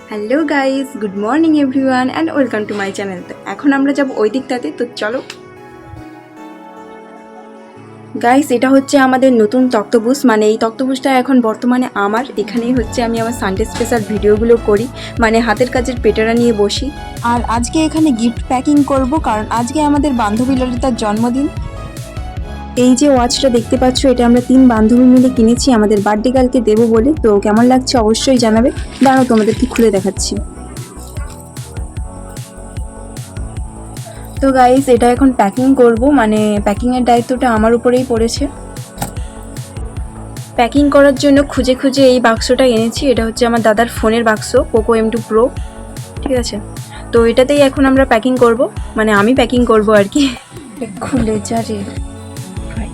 Hello guys, good morning everyone and welcome to my channel. তো এখন আমরা যাব ওই দিকটাতে, তো চলো গাইস। এটা হচ্ছে আমাদের নতুন তক্তপোষ, মানে এই তক্তপোষটা এখন বর্তমানে আমার এখানেই হচ্ছে আমি আমার সানডে স্পেশাল ভিডিওগুলো করি, মানে হাতের কাজের পেটারা নিয়ে বসি। আর আজকে এখানে গিফট প্যাকিং করব, কারণ আজকে আমাদের বান্ধবী ললিতার জন্মদিন। এই যে ওয়াচটা দেখতে পাচ্ছ, এটা আমরা 3 বান্ধবী মিলে কিনেছি আমাদের বার্থডে গার্লকে দেবো বলে। তো কেমন লাগছে অবশ্যই জানাবে। দাঁড়াও তোমাদেরকে খুলে দেখাচ্ছি। তো গাইস, এটা এখন প্যাকিং করব, মানে প্যাকিংয়ের দায়িত্বটা আমার উপরেই পড়েছে। প্যাকিং করার জন্য খুঁজে খুঁজে এই বাক্সটা এনেছি। এটা হচ্ছে আমার দাদার ফোনের বাক্স, পোকো M2 Pro, ঠিক আছে। তো এটাতেই এখন আমরা প্যাকিং করব, মানে আমি প্যাকিং করব আর কি। খুলে যা রে ভাই।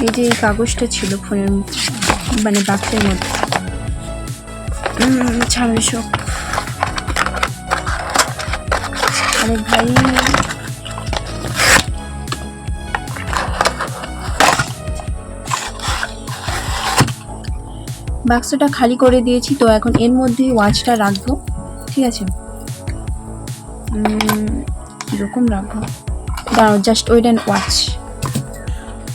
এই যে এই কাগজটা ছিল ফোনের মানে বাক্সের মধ্যে। ছাড়ো এসব। আরে ভাই, বাক্সটা খালি করে দিয়েছি। তো এখন এর মধ্যেই ওয়াচটা রাখবো, ঠিক আছে। এরকম রাখবো, দাঁড়াও, জাস্ট ওয়েট অ্যান্ড ওয়াচ।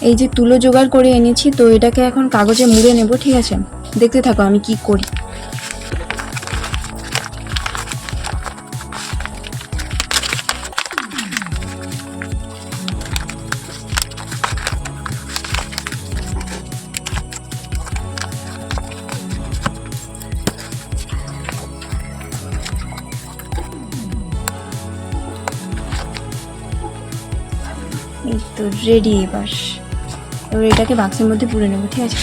এই যে তুলো জোগাড় করে এনেছি, তো এটাকে এখন কাগজে মুড়ে নেব, ঠিক আছে। দেখতে থাকো আমি কি করি। এই তো রেডি। এবার এটাকে বাক্সের মধ্যে পুরে নেব, ঠিক আছে।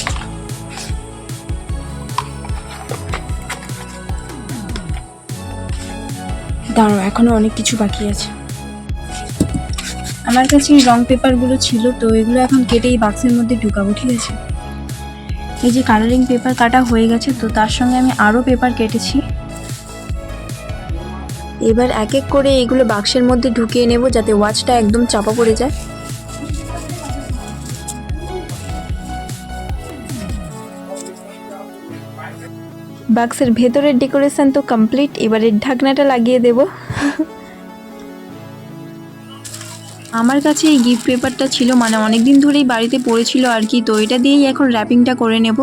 দাঁড়াও, এখনো অনেক কিছু বাকি আছে। আমার কাছে এই রং পেপারগুলো ছিল, তো এগুলো এখন কেটে এই বাক্সের মধ্যে ঢুকাবো, ঠিক আছে। এই যে কালারিং পেপার কাটা হয়ে গেছে, তো তার সঙ্গে আমি আরও পেপার কেটেছি। এবার এক এক করে এইগুলো বাক্সের মধ্যে ঢুকিয়ে নেব, যাতে ওয়াচটা একদম চাপা পড়ে যায়। বাক্সের ভেতরের ডেকোরেশন তো কমপ্লিট, এবারে ঢাকনাটা লাগিয়ে দেব। আমার কাছে এই গিফট পেপারটা ছিল, মানে অনেক দিন ধরেই বাড়িতে পড়েছিল আর কি। তো এটা দিয়েই এখন র্যাপিংটা করে নেব।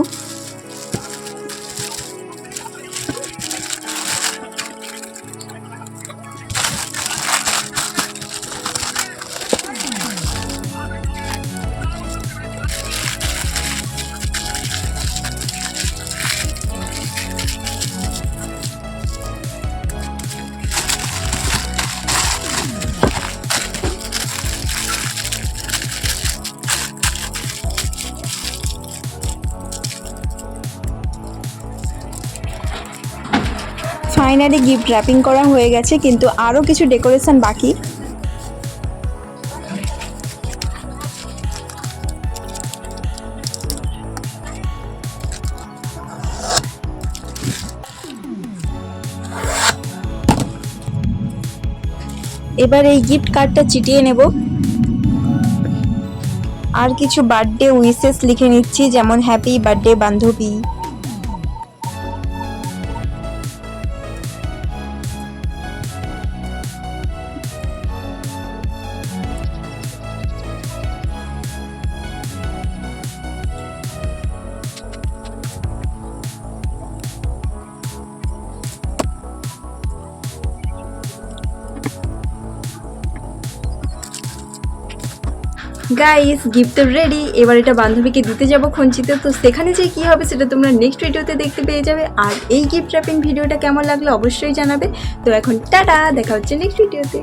ফাইনালি গিফট র্যাপিং করা হয়ে গেছে, কিন্তু আরও কিছু ডেকোরেশন বাকি। এবার এই গিফট কার্ডটা চিটিয়ে নেব। আর কিছু বার্থডে উইশেস লিখে নিচ্ছি, যেমন হ্যাপি বার্থডে বান্ধবী। গাইস, গিফট তো রেডি। এবার এটা বান্ধবীকে দিতে যাব খঞ্চিতে। তো সেখানে যে কি হবে সেটা তোমরা নেক্সট ভিডিওতে দেখতে পেয়ে যাবে। আর এই গিফট র্যাপিং ভিডিওটা কেমন লাগলো অবশ্যই জানাবে। তো এখন টাটা, দেখা হচ্ছে নেক্সট ভিডিওতে।